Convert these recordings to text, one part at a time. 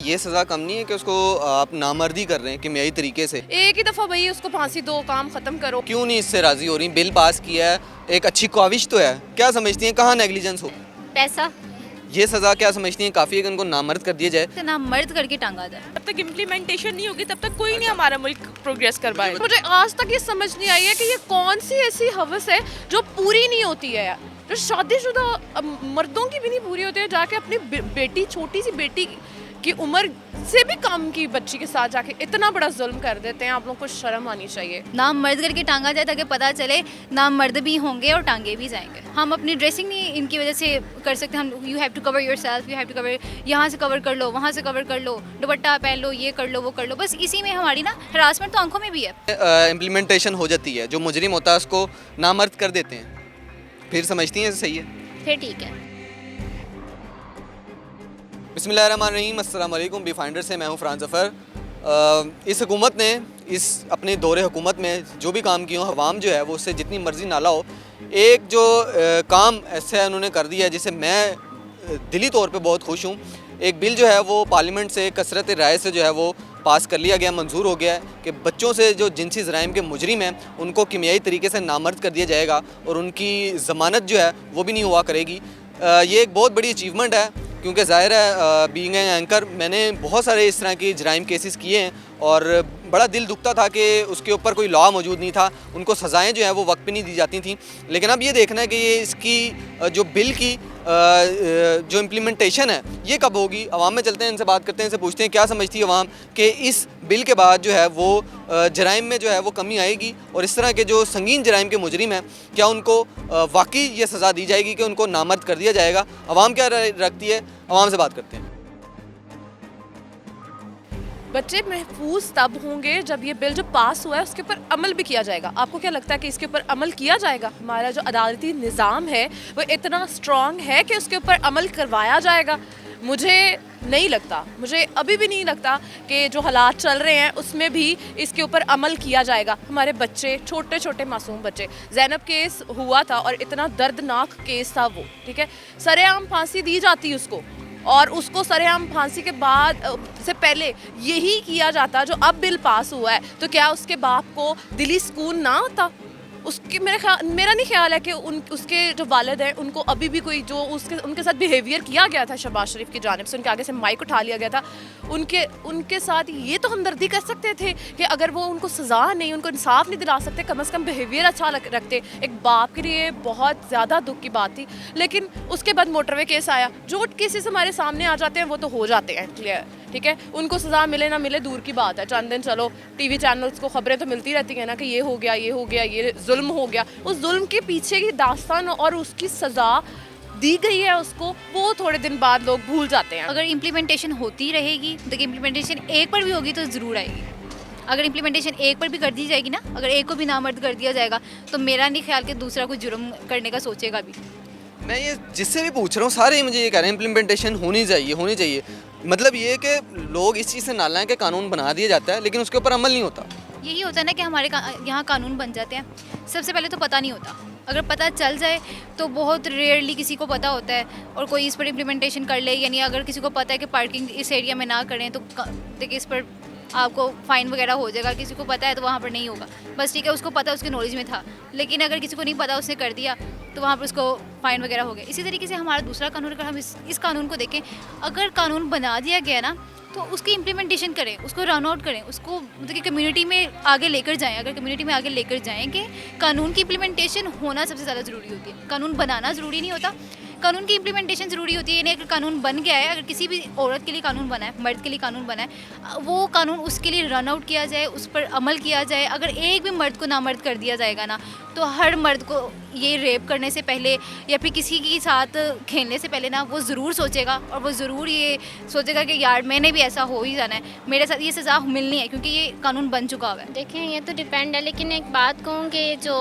ये सज़ा कम नहीं है कि उसको आप नामर्दी कर रहे हैं किमियाई तरीके से? एक ही दफ़ा भाई उसको फांसी दो, काम ख़त्म करो। क्यों नहीं इससे राज़ी हो रही? बिल पास किया है, एक अच्छी काविश तो है, क्या समझती हैं कहाँ नेग्लिजेंस हो? पैसा ये सज़ा क्या समझती हैं काफ़ी है कि उनको नामर्द कर दिया जाए? से ना मर्द करके टांगा जाए। जब तक इम्प्लीमेंटेशन नहीं होगी तब तक कोई नहीं हमारा मुल्क प्रोग्रेस कर पाएगा। मुझे आज तक ये समझ नहीं आई है कि ये कौन सी ऐसी हवस है जो पूरी नहीं होती है यार, जो शादीशुदा मर्दों की भी नहीं पूरी होती है, जाके अपनी बेटी, छोटी सी बेटी की उम्र से भी कम की बच्ची के साथ जाके इतना बड़ा जुल्म कर देते हैं। आप लोगों को शर्म आनी चाहिए। नाम मर्द करके टांगा जाए ताकि पता चले नाम मर्द भी होंगे और टांगे भी जाएंगे। हम अपनी ड्रेसिंग नहीं इनकी वजह से कर सकते। हम you have to cover yourself, you have to cover, यहाँ से कवर कर लो, वहाँ से कवर कर लो, दुपट्टा पहन लो, ये कर लो, वो कर लो। बस इसी में हमारी ना हरासमेंट तो आंखों में भी है। इम्प्लीमेंटेशन हो जाती है, जो मुजरिम होता है उसको नामर्द कर देते हैं, फिर समझती हैं सही है? फिर ठीक है। बिस्मिल्लाहिर्रहमानिर्रहीम, अस्सलाम वालेकुम। बी फाइंडर से मैं हूँ फ़रहान ज़फ़र। इस हुकूमत ने इस अपने दौरे हुकूमत में जो भी काम किए हों, अवाम जो है वो उससे जितनी मर्ज़ी नाला हो, एक जो काम ऐसा उन्होंने कर दिया है जिसे मैं दिली तौर पे बहुत खुश हूँ। एक बिल जो है वो पार्लियामेंट से कसरत राय से जो है वो पास कर लिया गया, मंजूर हो गया है कि बच्चों से जो जिनसी ज़राइम के मुजरिम हैं उनको किमियाई तरीके से नामर्द कर दिया जाएगा और उनकी ज़मानत जो है वो भी नहीं हुआ करेगी। ये एक बहुत बड़ी अचीवमेंट है, क्योंकि ज़ाहिर है बीइंग एन एंकर मैंने बहुत सारे इस तरह की जराइम केसेस किए हैं और बड़ा दिल दुखता था कि उसके ऊपर कोई लॉ मौजूद नहीं था, उनको सज़ाएं जो है वो वक्त पे नहीं दी जाती थी। लेकिन अब ये देखना है कि ये इसकी जो बिल की जो इम्प्लीमेंटेशन है ये कब होगी। अवाम में चलते हैं, इनसे बात करते हैं, इनसे पूछते हैं क्या समझती है अवाम कि इस बिल के बाद जो है वो जराइम में जो है वो कमी आएगी और इस तरह के जो संगीन जराइम के मुजरिम हैं क्या उनको वाकई ये सज़ा दी जाएगी कि उनको नामर्द कर दिया जाएगा। अवाम क्या राय रखती है, अवाम से बात करते हैं। बच्चे महफूज तब होंगे जब ये बिल जो पास हुआ है उसके ऊपर अमल भी किया जाएगा। आपको क्या लगता है कि इसके ऊपर अमल किया जाएगा? हमारा जो अदालती निज़ाम है वो इतना स्ट्रॉन्ग है कि उसके ऊपर अमल करवाया जाएगा? मुझे नहीं लगता, मुझे अभी भी नहीं लगता कि जो हालात चल रहे हैं उसमें भी इसके ऊपर अमल किया जाएगा। हमारे बच्चे, छोटे छोटे मासूम बच्चे, ज़ैनब केस हुआ था और इतना दर्दनाक केस था वो, ठीक है, सरेआम फांसी दी जाती उसको और उसको सरेआम फांसी के बाद से पहले यही किया जाता जो अब बिल पास हुआ है, तो क्या उसके बाप को दिली सुकून ना होता? उसके मेरा नहीं ख्याल है कि उसके जो वालिद हैं उनको अभी भी कोई जो उनके साथ बिहेवियर किया गया था शहबाज शरीफ की जानिब से, उनके आगे से माइक उठा लिया गया था, उनके साथ ये तो हमदर्दी कर सकते थे कि अगर वो उनको सज़ा नहीं, उनको इंसाफ नहीं दिला सकते, कम से कम बिहेवियर अच्छा रखते। एक बाप के लिए बहुत ज़्यादा दुख की बात थी। लेकिन उसके बाद मोटरवे केस आया, जो केसेस हमारे सामने आ जाते हैं वो तो हो जाते हैं क्लियर, ठीक है, उनको सज़ा मिले ना मिले दूर की बात है। चंद दिन चलो टीवी चैनल्स को खबरें तो मिलती रहती हैं ना कि ये हो गया, ये हो गया, ये जुल्म हो गया। उस जुल्म के पीछे की दास्तान और उसकी सज़ा दी गई है उसको, वो थोड़े दिन बाद लोग भूल जाते हैं। अगर इम्प्लीमेंटेशन होती रहेगी, देखिए इम्प्लीमेंटेशन एक पर भी होगी तो ज़रूर आएगी। अगर इम्प्लीमेंटेशन एक पर भी कर दी जाएगी ना, अगर एक को भी नामर्द कर दिया जाएगा तो मेरा नहीं ख्याल कि दूसरा कोई जुर्म करने का सोचेगा भी। मैं ये जिससे भी पूछ रहा हूँ सारे मुझे ये कह रहे हैं इम्प्लीमेंटेशन होनी चाहिए, होनी चाहिए। मतलब ये कि लोग इस चीज़ से नालायक है कि कानून बना दिया जाता है लेकिन उसके ऊपर अमल नहीं होता। यही होता है ना कि हमारे यहाँ कानून बन जाते हैं, सबसे पहले तो पता नहीं होता। अगर पता चल जाए तो बहुत रेयरली किसी को पता होता है और कोई इस पर इम्प्लीमेंटेशन कर ले। यानी अगर किसी को पता है कि पार्किंग इस एरिया में ना करें तो देखिए इस पर आपको फ़ाइन वगैरह हो जाएगा। किसी को पता है तो वहाँ पर नहीं होगा, बस ठीक है, उसको पता, उसके नॉलेज में था। लेकिन अगर किसी को नहीं पता, उसने कर दिया तो वहाँ पर उसको फ़ाइन वगैरह हो गया। इसी तरीके से हमारा दूसरा कानून, अगर हम इस कानून को देखें, अगर कानून बना दिया गया ना तो उसकी इम्प्लीमेंटेशन करें, उसको रन आउट करें, उसको मतलब कि कम्युनिटी में आगे लेकर जाएं। अगर कम्युनिटी में आगे लेकर जाएं कि कानून की इम्प्लीमेंटेशन होना सबसे ज़्यादा ज़रूरी होती है। कानून बनाना ज़रूरी नहीं होता, कानून की इम्प्लीमेंटेशन ज़रूरी होती है। यानी अगर कानून बन गया है, अगर किसी भी औरत के लिए कानून बना है, मर्द के लिए कानून बना है, वो कानून उसके लिए रन आउट किया जाए, उस पर अमल किया जाए। अगर एक भी मर्द को नामर्द कर दिया जाएगा ना तो हर मर्द को ये रेप करने से पहले या फिर किसी के साथ खेलने से पहले ना वो ज़रूर सोचेगा और वो ज़रूर ये सोचेगा कि यार मैंने भी ऐसा हो ही जाना है, मेरे साथ ये सज़ा मिलनी है, क्योंकि ये कानून बन चुका हुआ है। देखें ये तो डिपेंड है, लेकिन एक बात कहूँ कि जो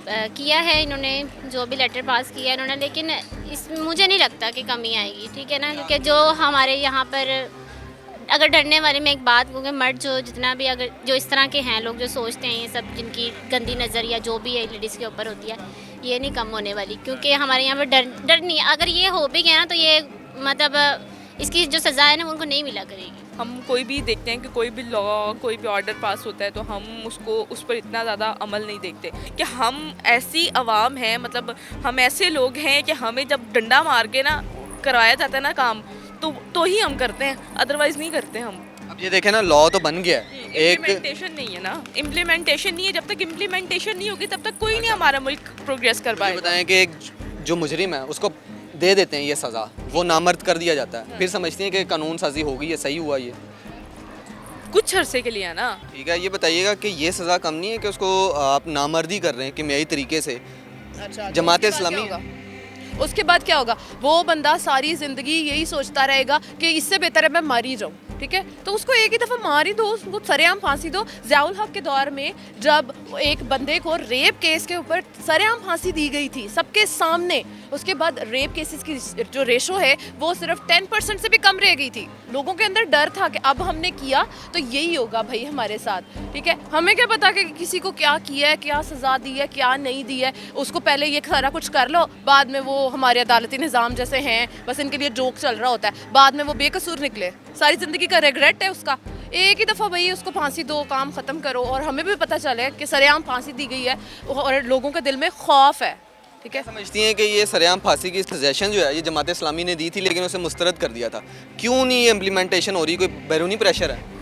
किया है इन्होंने, जो भी लेटर पास किया है इन्होंने, लेकिन इस मुझे नहीं लगता कि कमी आएगी, ठीक है ना, क्योंकि जो हमारे यहाँ पर अगर डरने वाले में एक बात कहूँगी, मर्द जो जितना भी अगर जो इस तरह के हैं लोग जो सोचते हैं ये सब, जिनकी गंदी नज़र या जो भी है लेडीज़ के ऊपर होती है, ये नहीं कम होने वाली, क्योंकि हमारे यहाँ पर डर नहीं है। अगर ये हो भी गया ना तो ये मतलब इसकी जो सज़ा है ना उनको नहीं मिला करेगी। हम कोई भी देखते हैं कि कोई भी लॉ, कोई भी ऑर्डर पास होता है तो हम उसको उस पर इतना ज़्यादा अमल नहीं देखते कि हम ऐसी आवाम हैं, मतलब हम ऐसे लोग हैं कि हमें जब डंडा मार के ना करवाया जाता है ना काम तो ही हम करते हैं, अदरवाइज़ नहीं करते हम। अब ये देखें ना, लॉ तो बन गया है, एक इम्प्लीमेंटेशन नहीं है ना, इम्प्लीमेंटेशन नहीं है। जब तक इम्प्लीमेंटेशन नहीं होगी तब तक कोई नहीं हमारा मुल्क प्रोग्रेस कर मुझे पाएगा। बताएं कि एक जो मुजरिम है उसको दे देते हैं ये सज़ा, वो नामर्द कर दिया जाता है, फिर समझती हैं कि कानून साजी होगी, ये सही हुआ ये? कुछ अरसे के लिए है ना। ठीक है, ये बताइएगा कि ये सज़ा कम नहीं है कि उसको आप नामर्दी कर रहे हैं किमियाई तरीके से? अच्छा, जमात उसके बाद क्या इस्लामी होगा? उसके बाद क्या होगा? वो बंदा सारी ज़िंदगी यही सोचता रहेगा कि इससे बेहतर है मैं मर ही जाऊँ, ठीक है? तो उसको एक ही दफ़ा मार ही दो, उसको सरेआम फांसी दो। ज़ियाउल हक के दौर में जब एक बंदे को रेप केस के ऊपर सरेआम फांसी दी गई थी सबके सामने, उसके बाद रेप केसेस की जो रेशो है वो सिर्फ 10% से भी कम रह गई थी। लोगों के अंदर डर था कि अब हमने किया तो यही होगा भाई हमारे साथ, ठीक है? हमें क्या पता कि किसी को क्या किया है, क्या सज़ा दी है, क्या नहीं दी है। उसको पहले ये सारा कुछ कर लो, बाद में वो हमारे अदालती निज़ाम जैसे हैं, बस इनके लिए जोक चल रहा होता है, बाद में वो बेकसूर निकले, सारी ज़िंदगी का रिग्रेट है उसका। एक ही दफ़ा भाई उसको फांसी दो, काम ख़त्म करो, और हमें भी पता चले कि सरेआम फांसी दी गई है और लोगों के दिल में खौफ है, ठीक है? समझती हैं कि ये सरेआम फांसी की सजेशन जो है ये जमात इस्लामी ने दी थी, लेकिन उसे मुस्तरद कर दिया था। क्यों नहीं ये इम्प्लीमेंटेशन हो रही? कोई बैरूनी प्रेशर है?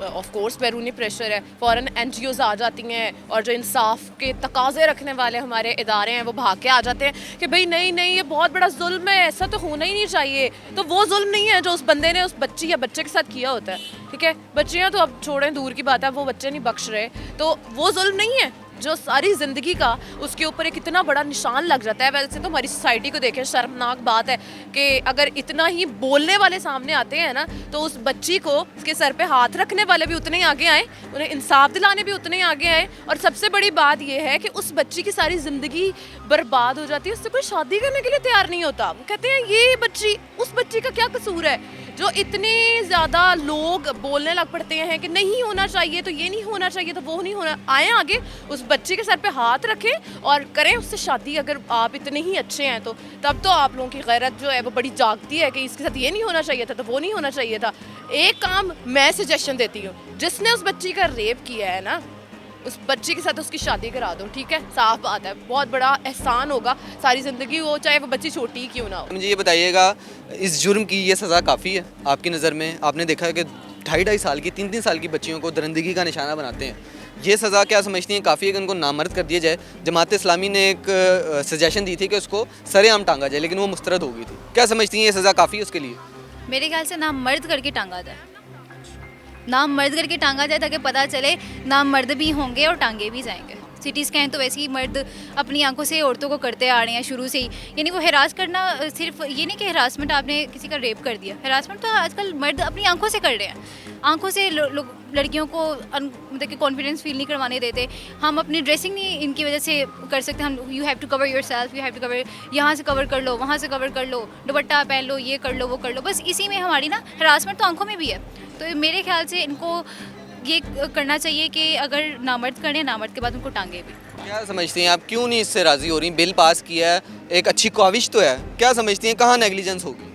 ऑफ कोर्स बैरूनी प्रेशर है, फ़ौरन NGOs आ जाती हैं और जो इंसाफ के तकाजे रखने वाले हमारे इदारे हैं वो भाग के आ जाते हैं कि भाई नहीं नहीं ये बहुत बड़ा जुल्म है, ऐसा तो होना ही नहीं चाहिए। तो वो जुल्म नहीं है जो उस बंदे ने उस बच्ची या बच्चे के साथ किया होता है, ठीक है? बच्चियाँ तो अब छोड़ें, दूर की बात है, वो बच्चे नहीं बख्श रहे, तो वो जुल्म नहीं है जो सारी ज़िंदगी का उसके ऊपर एक इतना बड़ा निशान लग जाता है। वैसे तो हमारी सोसाइटी को देखें, शर्मनाक बात है कि अगर इतना ही बोलने वाले सामने आते हैं ना तो उस बच्ची को उसके सर पे हाथ रखने वाले भी उतने ही आगे आए, उन्हें इंसाफ दिलाने भी उतने ही आगे आए। और सबसे बड़ी बात यह है कि उस बच्ची की सारी ज़िंदगी बर्बाद हो जाती है, उससे कोई शादी करने के लिए तैयार नहीं होता। वो कहते हैं ये बच्ची, उस बच्ची का क्या कसूर है? जो इतने ज़्यादा लोग बोलने लग पड़ते हैं कि नहीं होना चाहिए, तो ये नहीं होना चाहिए, तो वो नहीं होना, आए आगे उस बच्चे के सर पे हाथ रखें और करें उससे शादी। अगर आप इतने ही अच्छे हैं तो तब तो आप लोगों की गैरत जो है वो बड़ी जागती है कि इसके साथ ये नहीं होना चाहिए था, तो वो नहीं होना चाहिए था। एक काम मैं सजेशन देती हूँ, जिसने उस बच्ची का रेप किया है ना, उस बच्ची के साथ उसकी शादी करा दो, ठीक है? साफ बात है, बहुत बड़ा एहसान होगा सारी ज़िंदगी, वो चाहे वो बच्ची छोटी ही क्यों ना हो। मुझे ये बताइएगा, इस जुर्म की ये सज़ा काफ़ी है आपकी नज़र में? आपने देखा है कि 2.5 साल की, 3 साल की बच्चियों को दरिंदगी का निशाना बनाते हैं, ये सज़ा क्या समझती हैं काफ़ी है कि उनको नामर्द कर दिया जाए? जमात इस्लामी ने एक सजेशन दी थी कि उसको सरेआम टांगा जाए, लेकिन वो मुस्तरद हो गई थी। क्या समझती हैं ये सज़ा काफ़ी है उसके लिए? मेरे ख्याल से नाम मर्द करके टांगा जाए, नाम मर्द करके टांगा जाए ताकि पता चले नाम मर्द भी होंगे और टांगे भी जाएंगे। सिटी स्कैन तो वैसे ही मर्द अपनी आंखों से औरतों को करते आ रहे हैं शुरू से ही, यानी वो हरास करना सिर्फ ये नहीं कि हरासमेंट आपने किसी का रेप कर दिया, हरासमेंट तो आजकल मर्द अपनी आंखों से कर रहे हैं। आंखों से लोग लड़कियों को मतलब कि कॉन्फिडेंस फील नहीं करवाने देते। हम अपनी ड्रेसिंग नहीं इनकी वजह से कर सकते, हम you have to cover your self, you have to cover, यहाँ से कवर कर लो, वहाँ से कवर कर लो, दुपट्टा पहन लो, ये कर लो, वो कर लो, बस इसी में हमारी ना हरासमेंट तो आंखों में भी है। तो मेरे ख्याल से इनको ये करना चाहिए कि अगर नामर्द करें, नामर्द के बाद उनको टांगे भी। क्या समझती हैं आप, क्यों नहीं इससे राज़ी हो रही? बिल पास किया है, एक अच्छी ख्वाहिश तो है, क्या समझती हैं कहाँ नेग्लिजेंस होगी?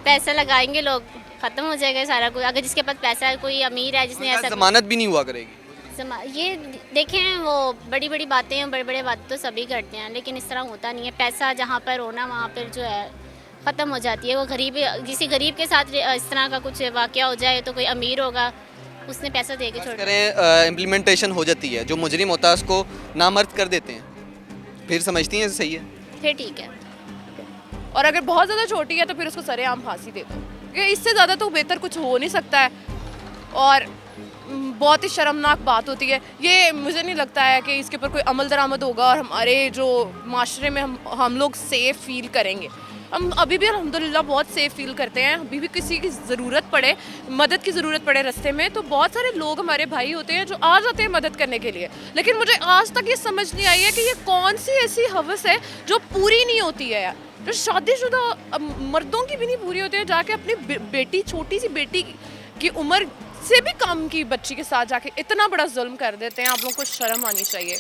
पैसा लगाएंगे लोग, ख़त्म हो जाएगा सारा कुछ। अगर जिसके पास पैसा है, कोई अमीर है जिसने ऐसा, जमानत भी नहीं हुआ करेगी। ये देखें, वो बड़ी बड़ी बातें हैं, बड़े बड़े बातें तो सभी करते हैं, लेकिन इस तरह होता नहीं है। पैसा जहाँ पर होना वहाँ पर जो है ख़त्म हो जाती है। वो गरीब, किसी गरीब के साथ इस तरह का कुछ वाक़या हो जाए तो कोई अमीर होगा, उसने पैसा दे के छोड़ करें, इम्प्लीमेंटेशन हो जाती है, जो मुजरिम होता है उसको नामर्द कर देते हैं, फिर समझती हैं सही है, फिर ठीक है। और अगर बहुत ज़्यादा छोटी है तो फिर उसको सरेआम फांसी दे दो, क्योंकि इससे ज़्यादा तो बेहतर कुछ हो नहीं सकता है। और बहुत ही शर्मनाक बात होती है ये, मुझे नहीं लगता है कि इसके ऊपर कोई अमल दरामद होगा और हमारे जो माशरे में हम लोग सेफ़ फील करेंगे। हम अभी भी अल्हम्दुलिल्लाह बहुत सेफ़ फील करते हैं। अभी भी किसी की ज़रूरत पड़े, मदद की ज़रूरत पड़े रास्ते में, तो बहुत सारे लोग हमारे भाई होते हैं जो आ जाते हैं मदद करने के लिए। लेकिन मुझे आज तक ये समझ नहीं आई है कि ये कौन सी ऐसी हवस है जो पूरी नहीं होती है यार, जो शादीशुदा मर्दों की भी नहीं पूरी होती है, जाके अपनी बेटी, छोटी सी बेटी की उम्र से भी कम की बच्ची के साथ जाके इतना बड़ा जुल्म कर देते हैं। आप लोगों को शर्म आनी चाहिए।